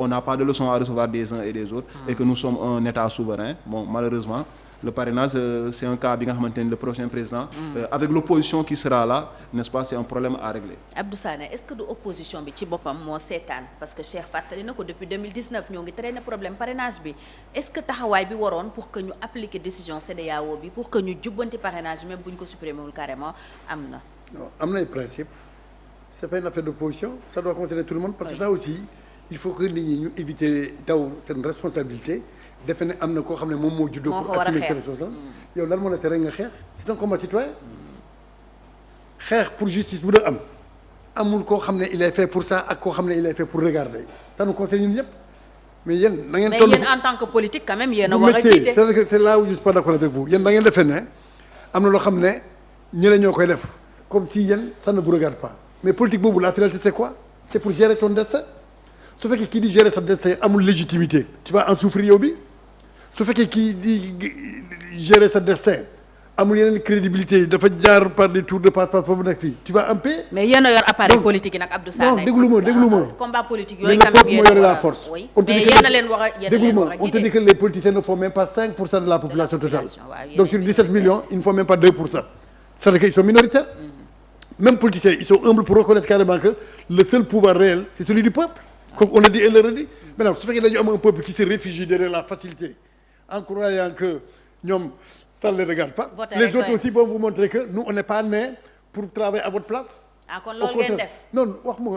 on n'a pas de leçons à recevoir des uns et des autres et que nous sommes un État souverain. Bon, malheureusement, le parrainage, c'est un cas bi nga xamante ni le prochain président, avec l'opposition qui sera là, n'est-ce pas, c'est un problème à régler. Abdou Sané, est-ce que du opposition bi ci boppam moo seetaan parce que Cheikh fàttali na ko depuis 2019 ñoo ngi traîner problème parrainage bi est-ce que taxawaay bi waroon pour que ñu appliquer décision CEDEAO bi pour que ñu jubbanti parrainage même bu ñu ko supprimer wul carrément am na. non am na ay principe c'est pas une affaire d'opposition ça doit concerner tout le monde parce que ça aussi il faut que nit ñi ñu éviter daw seen responsabilité defe ne am na koo xam ne moom moo juddoo pour assumer ses responsabilités yow lan moo la tere nga xeex c'est un combat citoyen xeex pour justice bu da amul koo xam ne il est fait pour ça ak koo xam ne il est fait pour regarder ça nous concerne ñun ñëpp mais yéen da ngeen toll mais yéen en tant que politique quand même yéen a war a jiite c'est là où je suis pas d'accord avec vous yéen da ngeen defee ne am na loo xam ne ñële ñoo koy def comme si yéen ça ne vous regarde pas mais politique boobu la finalité c'est quoi c'est pour gérer ton destin su fekkee kii di gérer sa destin amul légitimité tu vas en souffrir yow bi su fekkee kii di gérer sa destin amul yeneen crédibilité dafa jaar par des tours de passe-passe foofu nekk fii tu vas en paix. mais yéen a yor appareil politique yi nag Abdou Sané. non déglu ma combat politique mais yooyu tamit moo yore la force. mais yéen a leen war a déglu ma on te dit que les politiciens ne font même pas 5% de la population totale. Donc sur 17 millions ils ne font même pas 2%. C'est-à-dire qu'ils sont minoritaires. Même politiciens ils sont humbles pour reconnaître carrément que le seul pouvoir réel c'est celui du peuple. Comme on le dit et le redit. Maintenant su fekkee dañu am un peuple qui se réfugie derrière la facilité en croyant que ñoom ça ne les regarde pas. Les autres aussi vont vous montrer que nous on n'est pas nés pour travailler à votre place. ah kon loolu ngeen def non wax ma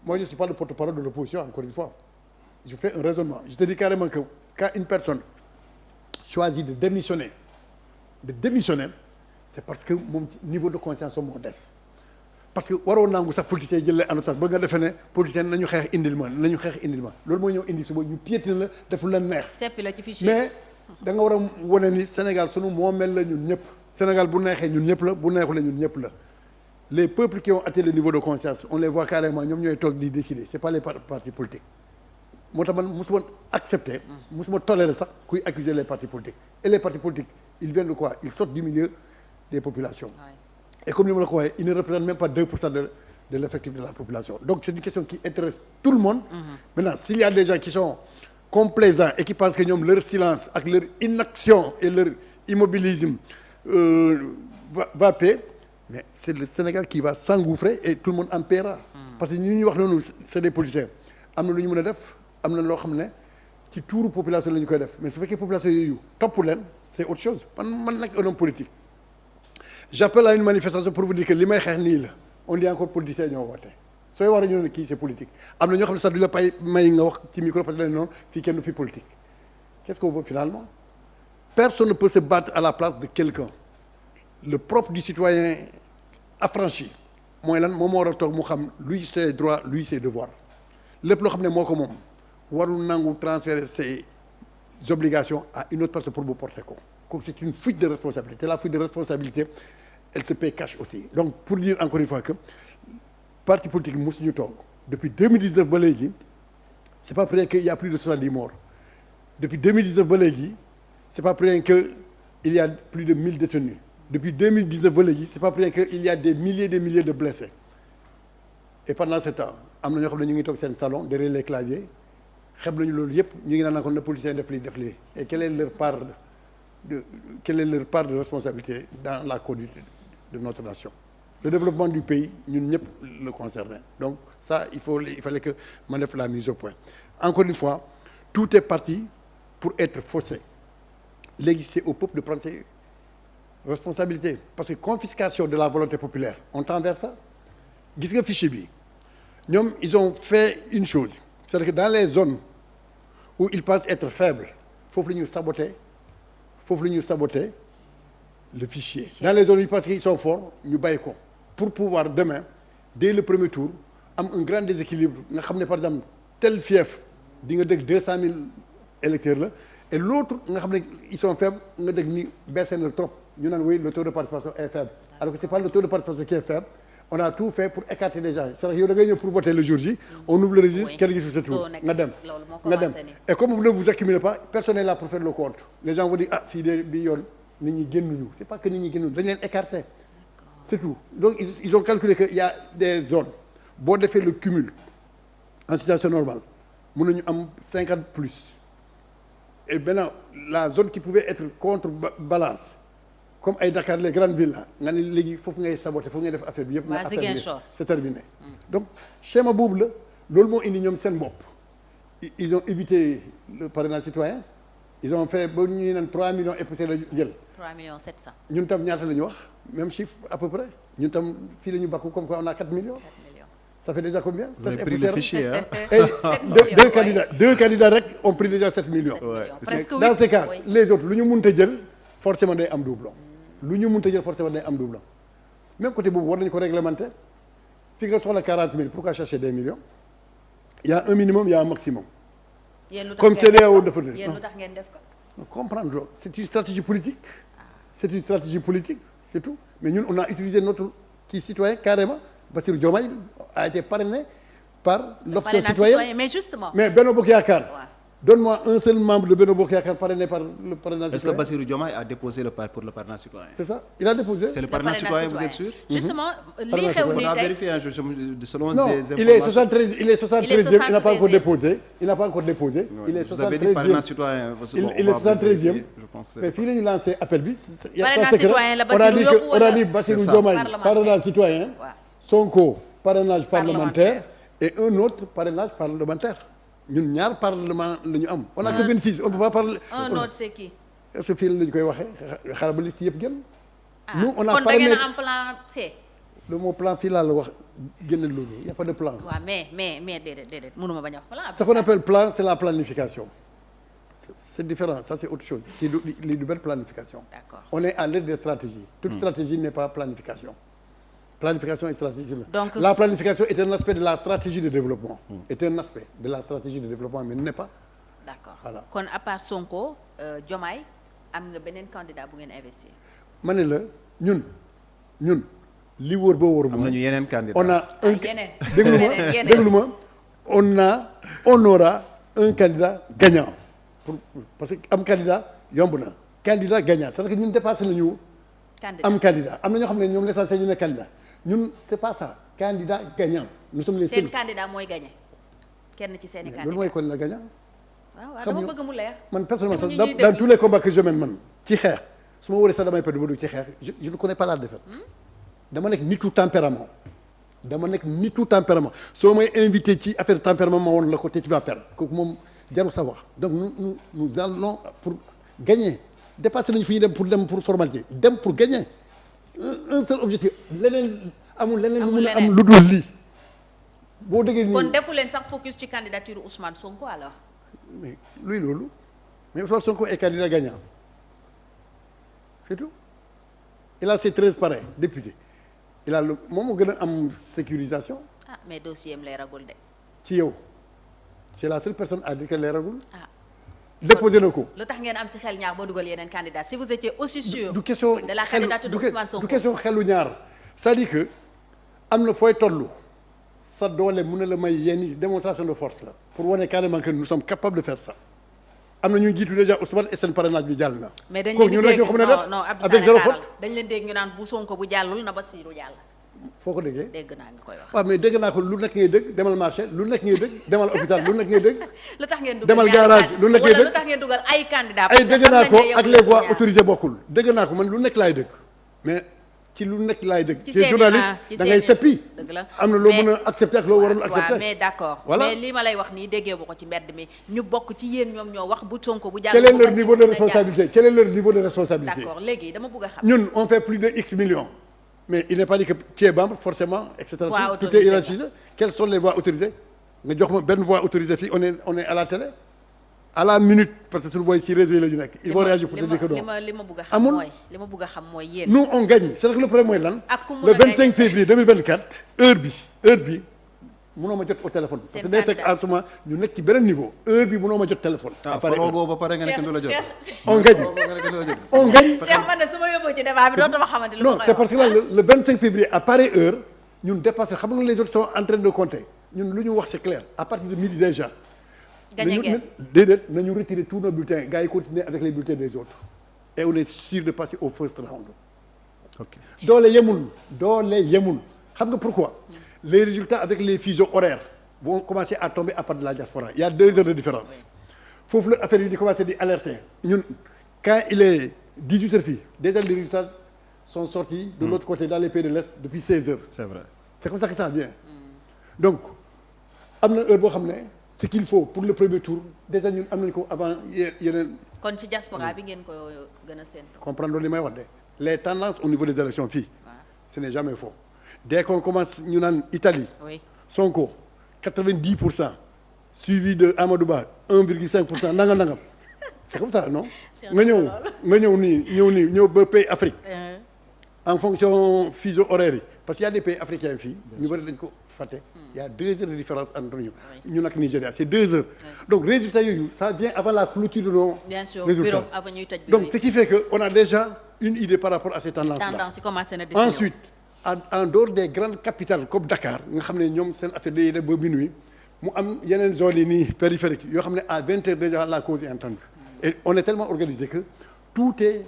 moi je suis pas le porte-parole de l'opposition encore une fois je fais un raisonnement je te dis carrément que quand une personne choisit de démissionner c'est parce que moom niveau de conscience moo des parce que waroo nangu sax politiciens yi jël leen en otage ba nga defee ne politiciens nañu xeex indil ma loolu mooy ñëw indi suba ñu piétiner la deful la neex. seppi la ci fichier mais da nga war a wane ni Sénégal sunu moomeel la ñun ñëpp Sénégal bu neexee ñun ñëpp la bu neexulee ñun ñëpp la les peuples qui ont atteint le niveau de conscience on les voit carrément ñoom ñooy toog di décider c'est pas les partis politiques moo tax man mosuma accepter mosuma tolérer sax kuy accuser les partis politiques et les partis politiques ils viennent de quoi ils sortent du milieu des populations. Et comme ni ma la ko waxee ils ne représentent même pas 2% de l'effectif de la population donc c'est une question qui intéresse tout le monde. Maintenant s'il y a des gens qui sont complaisants et qui pensent que ñoom leur silence ak leur inaction et leur immobilisme va payer mais c'est le Sénégal qui va s'engouffrer et tout le monde en paiera. Parce que ñi ñuy wax noonu c'est des politiciens am na lu ñu mën a def am na loo xam ne ci tuuru population la ñu koy def mais su fekkee population yooyu topp leen c'est autre chose man nag un homme politique. J'appelle à une manifestation pour vous dire que li may xeex nii la on dit encore politiciens ñoo woote sooy wax ñu ne kii c'est politique am na ñoo xam ne sax du la may nga wax ci micro parce que noonu fii kenn du fi politique qu'est-ce qu'on veut finalement personne ne peut se battre à la place de quelqu'un le propre du citoyen affranchi mooy lan moom moo war a toog mu xam luy ses droits luy ses devoirs lépp loo xam ne moo ko moom warul nangu transférer ses obligations à une autre personne pour mu porter ko donc c'est une fuite de responsabilité la fuite de responsabilité elle se paie cash aussi donc pour dire encore une fois que parti politique yi mosuñu toog depuis 2019 ba léegi c'est pas pour rien que il y a plus de 70 morts depuis 2019 ba léegi c'est pas pour rien que il y a plus de 1000 détenus depuis 2019 ba léegi c'est pas pour rien que il y a des milliers de blessés et pendant ce temps am na ñoo xam ne ñu ngi toog seen salon derrière les claviers xeb nañu loolu yëpp ñu ngi naan ko na politiciens def lii et quelle est leur part de responsabilité dans la conduite de notre nation le développement du pays ñun ñëpp le concerne donc ça il fallait que ma def la mise au point encore une fois tout est parti pour être faussé léegi c'est au peuple de prendre ses responsabilités parce que confiscation de la volonté populaire on tend vers ça gis nga fichier bi ñoom ils ont fait une chose c'est-à-dire que dans les zones où ils pensent être faibles foofu la ñuy saboter le fichier dans les zones où ils pensent qu'ils sont forts ñu bàyyi ko pour pouvoir demain dès le premier tour am un grand déséquilibre nga xam ne par exemple tel fief di nga dégg 200 000 électeurs la et l'autre nga xam ne ils sont faibles nga dégg ni baissé na trop ñu naan oui le taux de participation est faible alors que c'est pas le taux de participation qui est faible on a tout fait pour écarter les gens c'est-à-dire yow da ngay ñëw pour voter le jour J on ouvre le registre kenn gisul sa tour nga dem et comme vous ne vous accumulez pas personne n'est là pour faire le compte les gens vont dire ah fii de bi yoon nit ñi génnuñu c'est pas que nit ñi génnuñu dañ leen écarter c'est tout donc ils ont calculé que il y a des zones boo defee le cumul en situation normale mun nañu am 50 plus et maintenant la zone qui pouvait être contre balance comme ay Dakar les grandes villes là nga ne léegi foofu ngay saboter foofu ngay def affaire bi yëpp. waa Ziguinchor c'est terminé. donc schéma boobu la loolu moo indi ñoom seen bopp ils ont évité le parrainage citoyen ils ont fait ba ñuy naan 3 millions et poussière la jël. 3 millions 700. ñun tam ñaata la ñu wax même chiffre à peu près ñun tam fii la ñu bakku comme quoi on a 4 millions. 4 millions. Ça fait déjà combien? Vous avez pris le fichier, hein? Deux candidats rek ont pris déjà 7 millions. Ouais. Presque Dans ces cas, oui. les autres lu ñu mënta jël forcément day am doublon. lu ñu mënta jël forcément day am doublon. Même côté boobu war nañu ko réglementer fi nga soxla 40 000 pourquoi chercher des millions? Il y a un minimum, il y a un maximum. Comme CEDEAO dafa def. yéen lu tax ngeen def ko. Comprendre loolu c'est une stratégie politique. C'est une stratégie politique, c'est tout. Mais ñun on a utilisé notre kii citoyen carrément. Bassirou Diomaye a été parrainé par l'option citoyenne. Mais justement. Mais Benno Bokk Yaakaar. Ouais. Donne-moi un seul membre de Benno Bokk Yaakaar parrainé par le parrainage citoyen. Est-ce que Bassirou Diomaye a déposé le pour le parrainage citoyen? C'est ça, il a déposé. C'est le parrainage citoyen, vous êtes sûr? Justement, li Parrainage xew citoyen. ni On a tey. vérifié selon Non, des il est informations. 73, il est 73e, il n'a pas encore 73e. déposé. Il n'a pas encore déposé. Il est Vous avez dit parrainage 73e. citoyen. Il est 73e. Je pense. Mais fii la ñu lancé appel bi. Il y a Parrainage son secret. citoyen la On a dit Bassirou que yóbbu on a wala- dit Bassirou C'est ça. Diomaye Parlementaire. parrainage citoyen. Ouais. Sonko parrainage Parlementaire. parlementaire et un autre parrainage parlementaire. ñun ñaar parlement la ñu am. On a que 26, on ne peut pas parler. Un autre c'est qui? Est-ce que fii la ñu koy waxee xaaral ba liste yëpp génn. Ah, Nous, on a kon da parrainé. ngeen a am plan C. Le mot plan fii laa la wax génne loolu il y a pas de plan. waaw mais déedéet mënuma bañ a wax plan. Ce qu'on appelle plan c'est la planification. C'est différent, ça c'est autre chose. Kii du benn planification. D'accord. On est à l'ère des stratégies. Toute stratégie n'est pas planification. Planification et stratégie. Donc, la planification est un aspect de la stratégie de développement. Est un aspect de la stratégie de développement mais n'est pas. D'accord. Voilà. kon à part Sonko Diomaye am nga beneen candidat bu ngeen investir. ma ne la ñun li wóor ba wóor Am nañu yeneen candidat. on a un yeneen. Yeneen. déglu ma on aura un candidat gagnant parce que am candidat yomb na candidat gagnant c'est-à-dire que ñun dépassé nañu candidat am candidat am na ñoo xam ne ñoom l'essentiel ñu ne candidat ñun c'est pas ça candidat gagnant nous sommes les seen seuls candidat mooy gagné kenn ci seeni loolu candidat. mooy candidat gagnant waaw xam dama ñu- bëgg mu leer. man personnellement sax Ñi ñuy dans déglu. tous les combats que je mène man ci xeex su ma wëree sax damay perdre ba dugg ci xeex je ne connais pas la défaite dama nekk nitu tempérament soo may invité ci affaire tempérament ma woon la ko te tu vas perdre kooku moom jarul sa wax donc nous allons pour gagner dépasser nañu fi ñu dem pour formalité dem pour gagner un seul objectif leneen amul leneen lu Amul mun a am leneen. lu dul lii boo déggee nii kon defu leen sax focus ci candidature Ousmane Sonko alors. mais luy loolu mais Ousmane Sonko est candidat gagnant c'est tout il a ses 13 parrains députés il a le moom moo gën a am sécurisation ah mais dossier am leeragul de. ci yow c'est la seule personne à dire que leeragul ah déposé na ko lu tax ngeen am si xel ñaar ba dugal yeneen candidat si vous étiez aussi sûr. du question de la xelu- candidature de du Ousmane Sonko. du question xelu ñaar c'est-à-dire que am na fooy tollu sa doole mën na la may yenn démonstration de force la pour wane carrément que nous sommes capables de faire ça am na ñu jiitu déjà Ousmane et seen parrainage bi jàll na. mais dañ kooku leen ñu di la dégg ñoo xam ne def non Abdou avec Sané zéro xaaral faute dañ leen dégg ñu naan bu Sonko bu jàllul na Bassirou jàll foo ko déggee. dégg naa nga koy wax. waaw mais dégg naa ko lu nekk ngay dégg demal marché lu nekk ngay dégg demal hôpital lu nekk ngay dégg lu tax ngeen dugal demal ñaari garage, candidat- lu nekk wala ngay lu tax ngeen dugal ay candidat ay dégg naa ko ak les voix ñaar. autorisées bokkul dégg naa ko man lu nekk laay dégg mais ci lu nekk laay dégg. ci te journaliste ci da ngay seppi. dëgg la am na loo mais- mën a accepter ak loo warul waaw accepter. mais d'accord Voilà. mais li ma lay wax nii déggee ba ko ci mbedd mi ñu bokk ci yéen ñoom ñoo wax bu Sonko bu jàll. quel est bu leur Bassirou niveau de dina jàll. responsabilité quel est leur niveau de responsabilité. d'accord léegi dama bëgg a xam. ñun on fait plus de X millions mais il n'est pas dit que tu es membre forcément et cetera. Voix tout est autorisée, hiérarchisé. Quelles sont les voies autorisées nga jox ma benn voie autorisée fii on est à la télé à la minute parce que suñu booy ci réseau yi la ñu nekk. ils vont réagir pour te dire que non. li ma bëgg a xam Amul. mooy li ma bëgg a xam mooy yéen. nous on gagne c'est que le problème mooy lan. Ak ku mun le a gagner. 25 février 2024 heure bi mënoo ma jot au téléphone. parce que day fekk en ce moment ñu nekk ci beneen niveau heure bi mënoo ma jot téléphone. ah faroo boobu ba pare nga nekk du la jot. on gagne on gagne. Cheikh man de su ma yóbboo ci débat bi dootuma xamante lu ma non koy c'est wax. parce que là le 25 février à pareille heure ñun dépassé xam nga les autres sont en train de compter ñun lu ñu wax c'est clair à partir de midi déjà. Gagné ngeen. déedéet nañu retirer tous nos bulletins gars yi continuer avec les bulletins des autres et on est sûr de passer au first round. ok doole yemul xam nga pourquoi les résultats avec les fuseaux horaires vont commencer à tomber à part de la diaspora il y a 2 heures de différence foofu la affaire yi di commencer di alerter ñun quand il est 18 heures fii déjà les résultats sont sortis de l'autre côté dans les pays de l'Est depuis 16 heures. C'est vrai. C'est comme ça que ça vient. Donc am na heure boo xam ne ce qu'il faut pour le premier tour déjà ñun am nañu ko avant yeneen. kon ci diaspora bi ngeen ko gën a séntu. comprendre li may wax de les tendances au niveau des élections fii. Ce n'est jamais faux. Dès qu'on commence ñu naan Italie. oui Sonko 90%. suivi de Amadou Ba 1,5% nangam. C'est comme ça non. nga ñëw ñëw ba pays Afrique. En fonction fuseau horaire yi parce qu'il y a des pays africains fii ñu bëri dañ ko fàtte. Il y a 2 heures de différence entre ñu. ñun ak Nigéria c'est 2 heures. Donc résultats yooyu ça vient avant la clôture de nos bien sûr résultats. bureau avant ñuy tëj Donc ce qui fait que on a déjà une idée par rapport à ces tendances-là. tendance yi commencé na Ensuite en dehors des grandes capitales comme Dakar nga xam ne ñoom seen affaire day def ba minuit mu am yeneen zones yi nii périphériques yoo xam ne à 20 heures déjà la cause est entendue. Et on est tellement organisé que tout est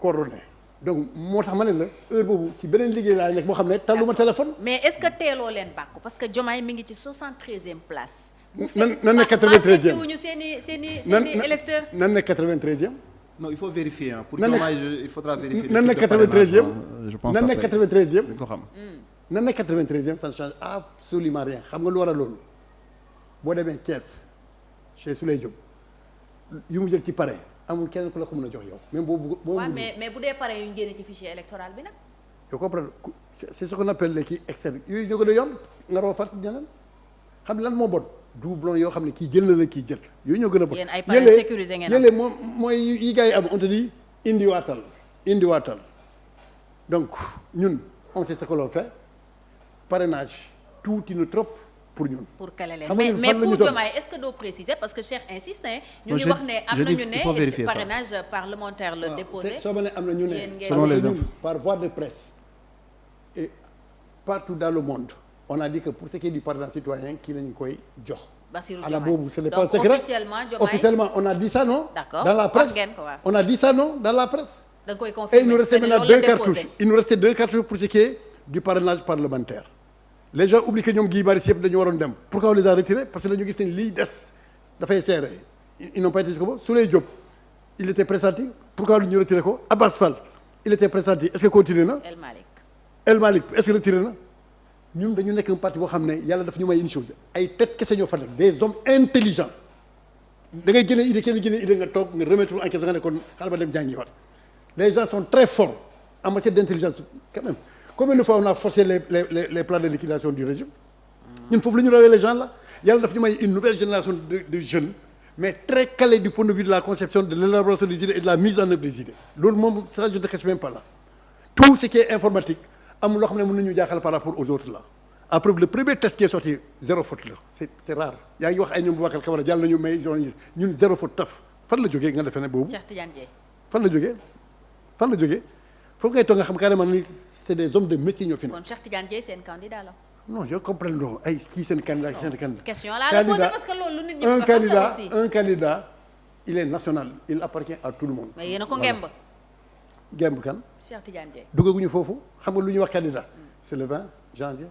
coordonné. Donc moo tax ma ne la heure boobu ci beneen liggéey laay nekk moo xam ne taluma téléphone. mais est-ce que teeloo leen bàkku parce que Diomaye mi ngi ci 73e place. nan ne 93e wuñu seen i électeurs. nan ne 93e. Non, il faut vérifier hein. Pour nan Diomaye il faudra vérifier. nan ne 93e. Je pense nan ne 93e. dañ ko xam. nan ne 93e ça ne change absolument rien xam nga lu war a loolu boo demee Thiès chez Souley Diop yu mu jël ci pare amul keneen ku la ko mën a jox yow même boobu. waaw mais bu dee pare yu ñu génne ci fichier électoral bi nag. yow comprendre c'est ce qu'on appelle les kii externe yooyu ñoo gën a yomb nga roo fàtt ñeneen xam lan moo bon doublon yoo xam ne kii jël na la kii jël yooyu ñoo gën a bon. yéen ay pare sécurisé ngeen am yële moom mooy yi gars yi am on te dit indiwaatal donc ñun on sait ce que l'on fait parrainage tuuti na trop pour ñun. pour kale leen mais pour Diomaye est-ce que doo préciser parce que Cheikh insiste ñu ngi wax ne am nañu ne parrainage parlementaire la déposé. soo ma ne am na ñu ne selon les ñun par voie de presse et partout dans le monde on a dit que pour ce qui est du parrainage citoyen kii lañu koy jox. Bassirou ala Diomaye boobu ce n'est pas secret officiellement on a dit ça non. D'accord dans la presse on a dit ça non dans la presse. da nga koy confirmer et il nous restait maintenant 2 cartouches il nous restait 2 cartouches pour ce qui est du parrainage parlementaire. Les gens oublient que ñoom Guy Marius yëpp dañu waroon dem pourquoi on les a retirés parce que dañu gis ne lii des dafay serré ils n'ont pas été jusqu'au bout Souley Diop il était pressenti pourquoi lu ñu retiré ko Abbas Fall il était pressenti est-ce que continué na. El Malick est-ce que retiré na ñun dañu nekk un parti boo xam ne yàlla daf ñu may une chose ay tête kese ñoo fa nekk des hommes intelligents da ngay génne idée kenn génne idée nga toog nga remettre en question nga ne kon xaaral ma dem jàngiwaat les gens sont très forts en matière d'intelligence quand même. Combien de fois on a forcé les plans de liquidation du régime ñun foofu la ñu rawee les gens là yàlla daf ñu may une nouvelle génération de jeunes mais très calés du point de vue de la conception de l'élaboration des idées et de la mise en œuvre des idées loolu moom ça je ne cache même pas là tout ce qui est informatique amul loo xam ne mën nañu jaaxal par rapport aux autres là après le premier test qui est sorti 0 faute la c'est rare yaa ngi wax ay ñoom Boubacar Camara jàll nañu may ñun 0 faute taf fan la jógee nga defee ne boobu Cheikh Tidiane Dièye fan la jógee foofu ngay toog nga xam carrément ni c'est des hommes de métier ñoo fi nekk. kon Cheikh Tidiane Dièye seen candidat la. non je comprends non ay kii seen candidat seen candidat. question laa la posé parce que loolu nit ñi ko xam aussi un candidat il est national il appartient à tout le monde. mais yéen a ko ngemb. ngemb kan. Cheikh Tidiane Dièye. duggaguñu foofu xam nga lu ñuy wax candidat. c'est le 20 janvier.